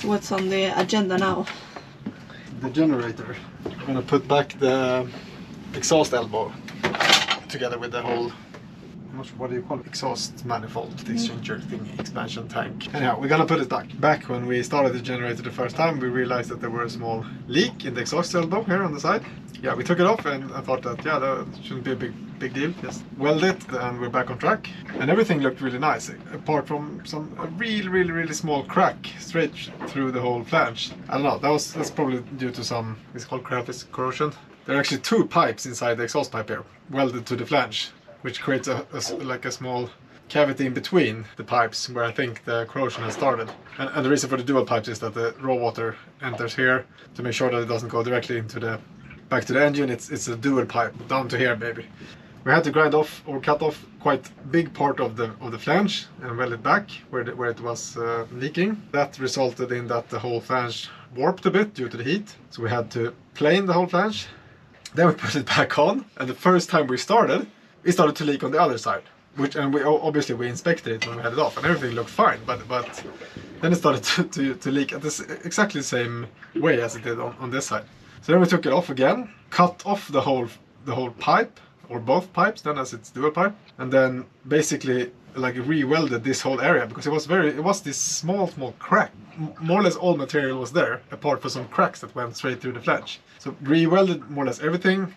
What's on the agenda now? The generator. I'm gonna put back the exhaust elbow together with the whole, I'm not sure what do you call it, exhaust manifold, the exchanger thingy, expansion tank. Anyhow, we're gonna put it back. Back when we started the generator the first time, we realized that there was a small leak in the exhaust elbow here on the side. Yeah, we took it off and I thought that, yeah, that shouldn't be a big deal. Just weld it and we're back on track. And everything looked really nice, apart from a really small crack straight through the whole flange. I don't know, that's probably due to some, it's called crevice corrosion. There are actually two pipes inside the exhaust pipe here, welded to the flange, which creates like a small cavity in between the pipes where I think the corrosion has started. And the reason for the dual pipes is that the raw water enters here to make sure that it doesn't go directly into the back to the engine. It's a dual pipe down to here, baby. We had to grind off or cut off quite big part of the flange and weld it back where it was leaking. That resulted in that the whole flange warped a bit due to the heat. So we had to plane the whole flange. Then we put it back on, and the first time it started to leak on the other side. And we obviously inspected it when we had it off, and everything looked fine. But then it started to leak at exactly the same way as it did on this side. So then we took it off again, cut off the whole pipe, or both pipes then, as it's dual pipe, and then basically like re-welded this whole area, because it was this small crack. More or less all material was there, apart from some cracks that went straight through the flange. So re-welded more or less everything,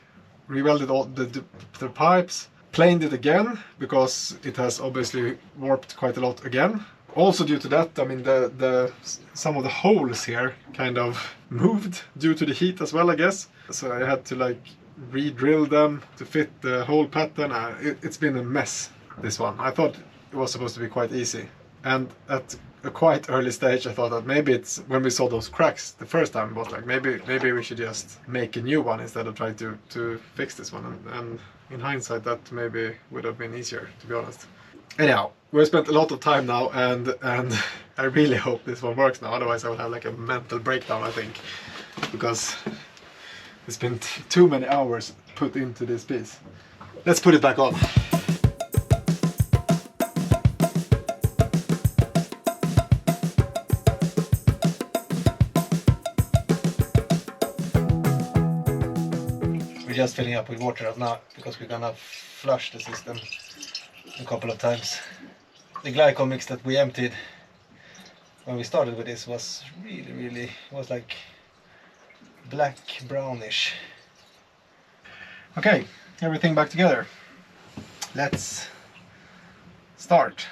re-welded all the pipes, planed it again, because it has obviously warped quite a lot again. Also due to that, I mean, some of the holes here kind of moved due to the heat as well, I guess. So I had to like re-drill them to fit the whole pattern. It's been a mess, this one. I thought it was supposed to be quite easy. And at a quite early stage I thought that maybe it's, when we saw those cracks the first time, it was like maybe we should just make a new one instead of trying to fix this one. And in hindsight that maybe would have been easier, to be honest. Anyhow, we've spent a lot of time now, and I really hope this one works now, otherwise I will have like a mental breakdown, I think, because it's been too many hours put into this piece. Let's put it back on. We're just filling up with water now, because we're gonna flush the system a couple of times. The glycol mix that we emptied when we started with this was really, it was like black brownish. Okay, everything back together. Let's start.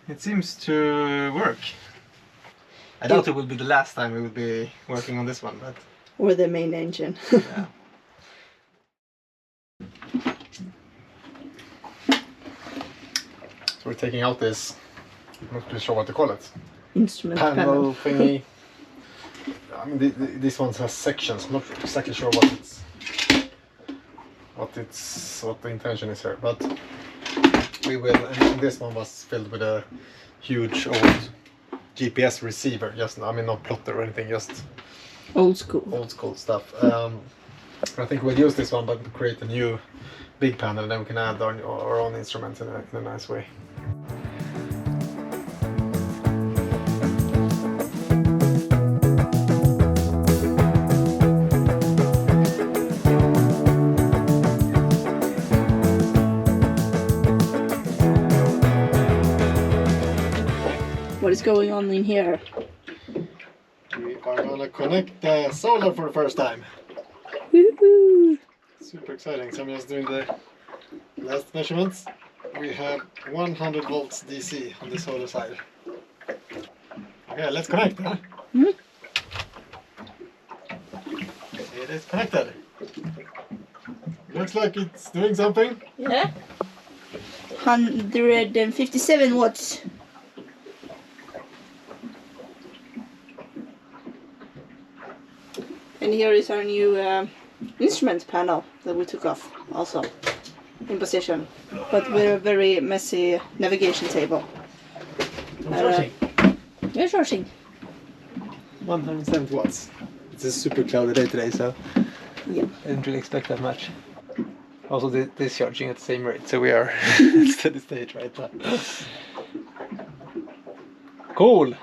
It seems to work. I doubt it will be the last time we will be working on this one, but... Or the main engine. Yeah. So we're taking out this, I'm not really sure what to call it. Instrument panel thingy. I mean, this one has sections. I'm not exactly sure what the intention is here, but we will. And this one was filled with a huge old GPS receiver. Just, I mean, not plotter or anything, just old school stuff. I think we'll use this one, but create a new big panel, and then we can add our own instruments in a nice way. What is going on in here? We are gonna connect the solar for the first time. Woohoo! Super exciting. So I'm just doing the last measurements. We have 100 volts DC on the solar side. Okay, let's connect. Huh? Mm-hmm. It is connected. Looks like it's doing something. Yeah. 157 watts. And here is our new instrument panel that we took off, also in position, but with a very messy navigation table. Charging. You're charging. 170 watts. It's a super cloudy day today, so Yeah. I didn't really expect that much. Also discharging at the same rate, so we are steady state right now. Cool!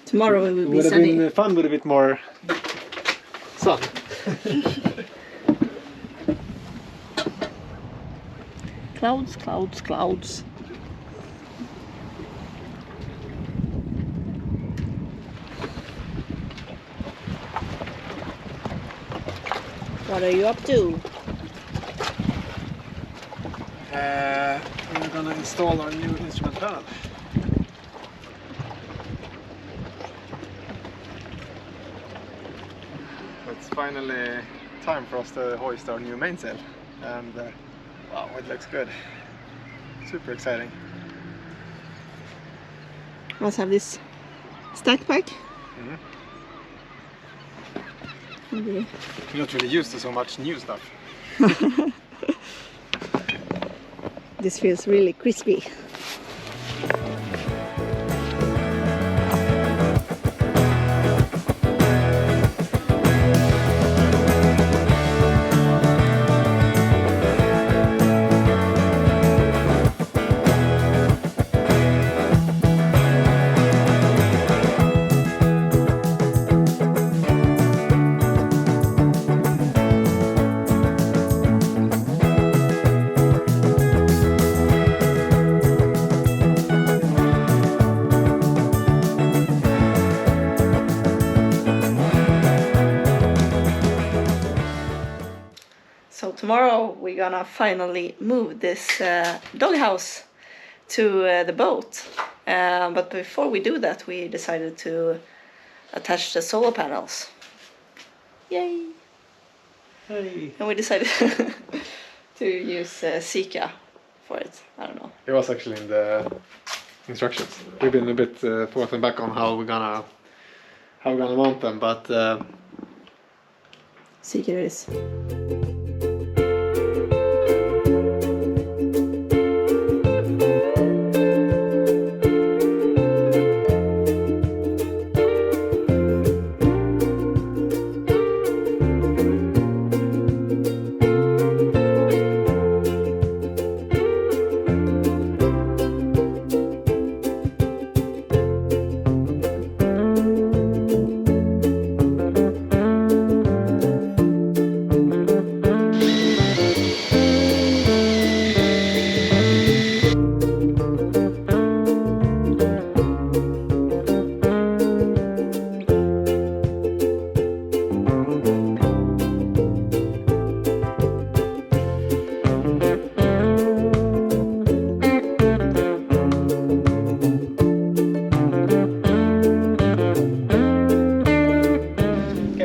Tomorrow we will be Would have sunny. been fun with a bit more sun. Clouds, clouds, clouds. What are you up to? We're gonna install our new instrument panel. It's finally time for us to hoist our new mainsail, and wow, it looks good. Super exciting. Let's have this stack pack. Okay. We're not really used to so much new stuff. This feels really crispy. So tomorrow we're gonna finally move this doghouse to the boat. But before we do that, we decided to attach the solar panels. Yay! Hey. And we decided to use Sika for it. I don't know. It was actually in the instructions. We've been a bit forth and back on how we're gonna mount them, but Sika it is.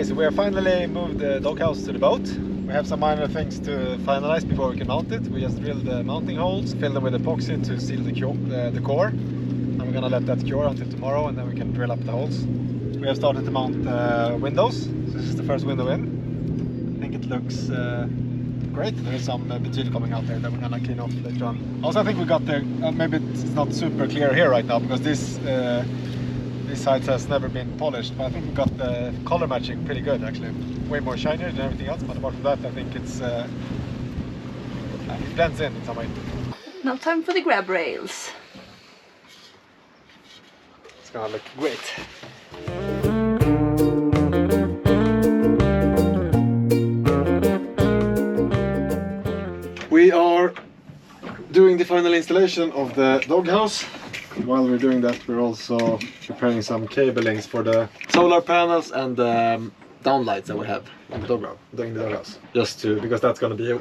So we have finally moved the doghouse to the boat. We have some minor things to finalize before we can mount it. We just drilled the mounting holes, filled them with epoxy to seal the core. And we're gonna let that cure until tomorrow, and then we can drill up the holes. We have started to mount windows. So this is the first window in. I think it looks great. There is some material coming out there that we're gonna clean off later on. Also, I think we got the, maybe it's not super clear here right now because this side has never been polished, but I think we got the color matching pretty good actually. Way more shinier than everything else, but apart from that I think it's it blends in some way. Now time for the grab rails. It's gonna look great. We are doing the final installation of the doghouse. While we're doing that, we're also preparing some cablings for the solar panels and the downlights that we have in the doghouse. Just to, because that's going to be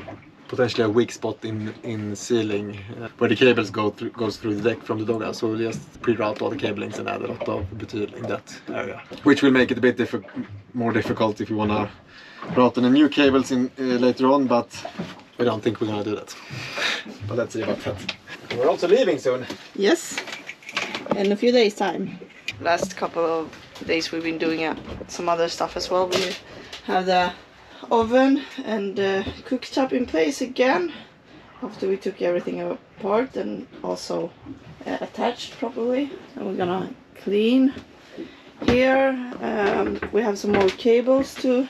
potentially a weak spot in sealing where the cables goes through the deck from the doghouse. So we'll just pre-route all the cablings and add a lot of butyl in that area, which will make it a bit more difficult if you want to route the new cables in later on, but we don't think we're going to do that. But let's see about that. We're also leaving soon. Yes, in a few days time. Last couple of days we've been doing some other stuff as well. We have the oven and cooktop in place again after we took everything apart and also attached properly. And we're gonna clean here. We have some more cables to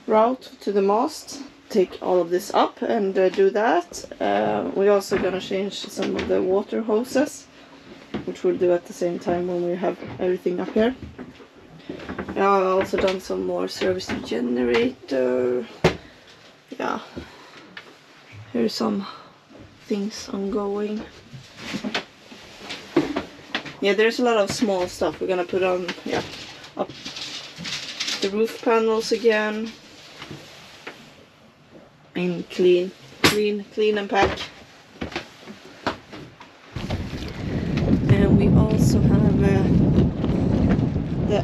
route to the mast. Take all of this up and do that. We're also gonna change some of the water hoses, which we'll do at the same time when we have everything up here. I've also done some more service to generator. Yeah, here's some things ongoing. Yeah, there's a lot of small stuff. We're gonna put on, yeah, up the roof panels again. And clean and pack. And we also have the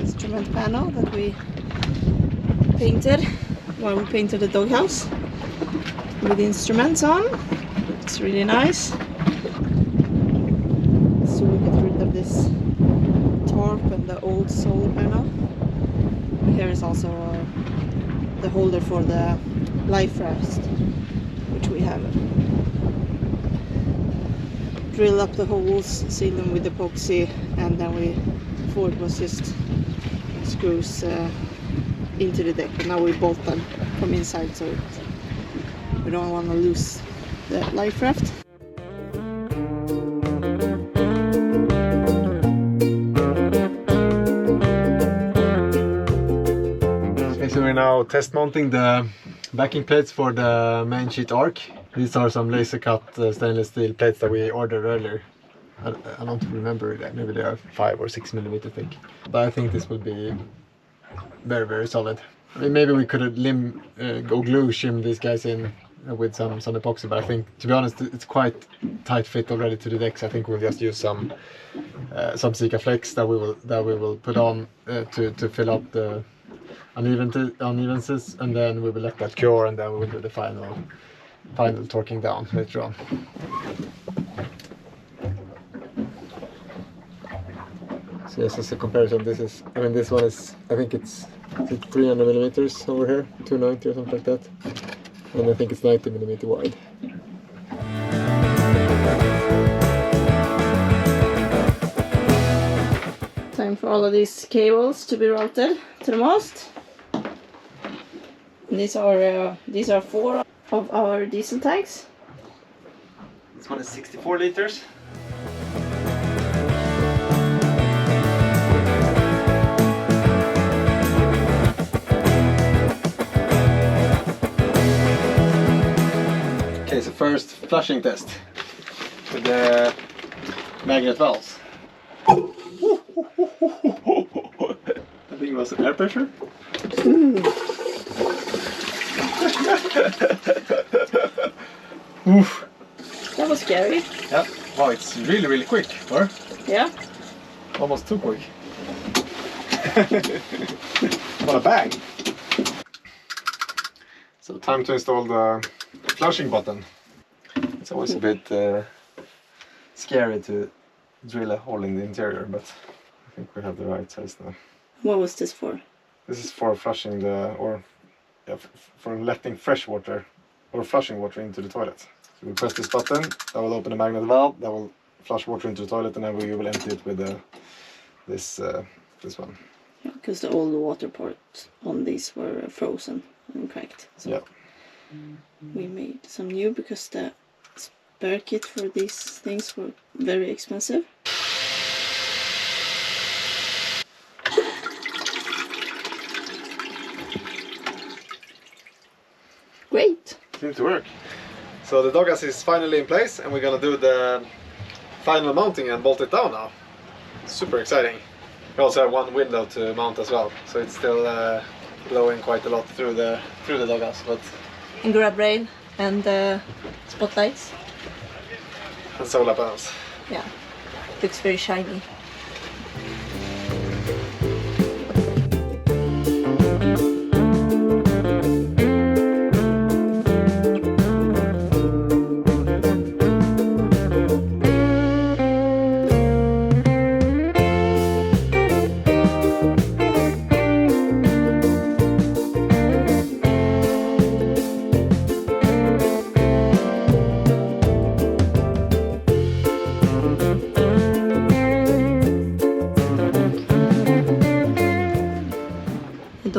instrument panel that we painted while we painted the doghouse with instruments on. It's really nice. So we get rid of this tarp and the old solar panel. Here is also the holder for the life raft, which we have drilled up the holes, seal them with epoxy, and then before it was just screws into the deck, but now we bolt them from inside, so we don't want to lose the life raft. So we're now test mounting the backing plates for the main sheet arc. These are some laser cut stainless steel plates that we ordered earlier. I don't remember, maybe they are 5 or 6 millimeter thick. But I think this will be very, very solid. I mean, maybe we could go glue shim these guys in with some epoxy, but I think, to be honest, it's quite tight fit already to the decks. I think we'll just use some Sika Flex that we will put on to fill up the unevennesses, and then we will let that cure, and then we will do the final torquing down later on. So yes, as a comparison, this one is, I think it's 300 millimeters over here, 290 or something like that, and I think it's 90 millimeter wide. Time for all of these cables to be routed to the mast. And these are 4 of our diesel tanks. This one is 64 liters. Okay, so first flushing test with the magnet valves. I think it was air pressure. Oof. That was scary. Yeah. Wow, it's really, really quick, or? Yeah. Almost too quick. What a bang! So time to install the flushing button. It's always a bit scary to drill a hole in the interior, but I think we have the right size now. What was this for? This is for flushing for letting fresh water or flushing water into the toilet. So we press this button, that will open the magnet valve, that will flush water into the toilet, and then we will empty it with this one. Yeah, because the old water ports on these were frozen and cracked. So yeah. We made some new because the spare kit for these things were very expensive. Great! Seems to work. So the doghouse is finally in place, and we're gonna do the final mounting and bolt it down now. Super exciting. We also have one window to mount as well, so it's still blowing quite a lot through the doghouse, but And grab rail and spotlights. and solar panels. Yeah, looks very shiny.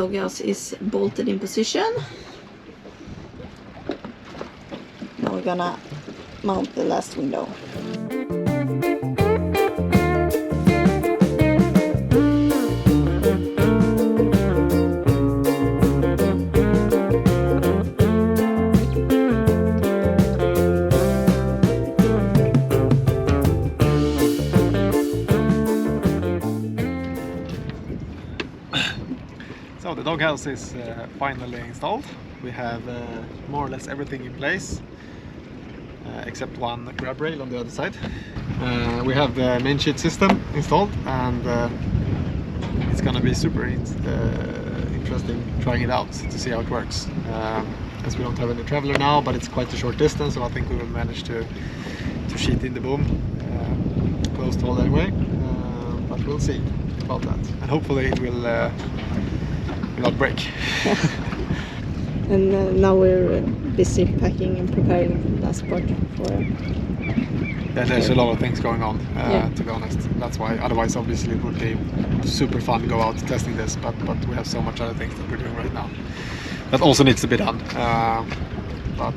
doghouse is bolted in position. Now we're gonna mount the last window. So the doghouse is finally installed. We have more or less everything in place, except one grab rail on the other side. We have the main sheet system installed, and it's gonna be super interesting trying it out to see how it works. As we don't have any traveler now, but it's quite a short distance, so I think we will manage to sheet in the boom close to all anyway. But we'll see about that, and hopefully it will not break. And now we're busy packing and preparing the last part for. Yeah, there's a lot of things going on, to be honest. That's why. Otherwise, obviously, it would be super fun to go out testing this. But we have so much other things that we're doing right now that also needs to be done. But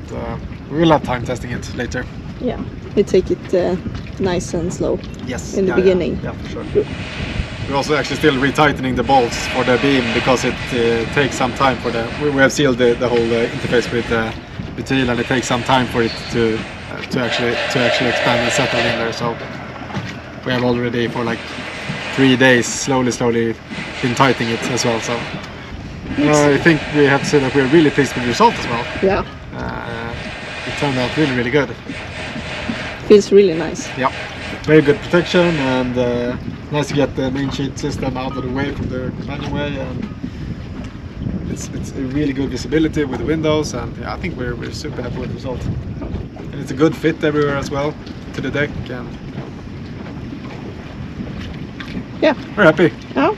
we will have time testing it later. Yeah, we take it nice and slow. Yes. In the beginning. Yeah, for sure. We're also actually still retightening the bolts for the beam because it takes some time for the. We have sealed the whole interface with butyl, and it takes some time for it to actually expand and settle in there. So we have already for like 3 days slowly been tightening it as well. So I think we have to say that we're really pleased with the result as well. Yeah. It turned out really good. Feels really nice. Yeah. Very good protection, and nice to get the main sheet system out of the way from the companionway, and it's a really good visibility with the windows, and yeah, I think we're super happy with the result. And it's a good fit everywhere as well to the deck, and yeah, we're happy. Yeah.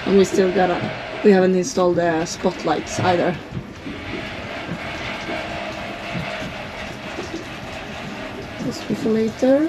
And we haven't installed the spotlights either. Just before later.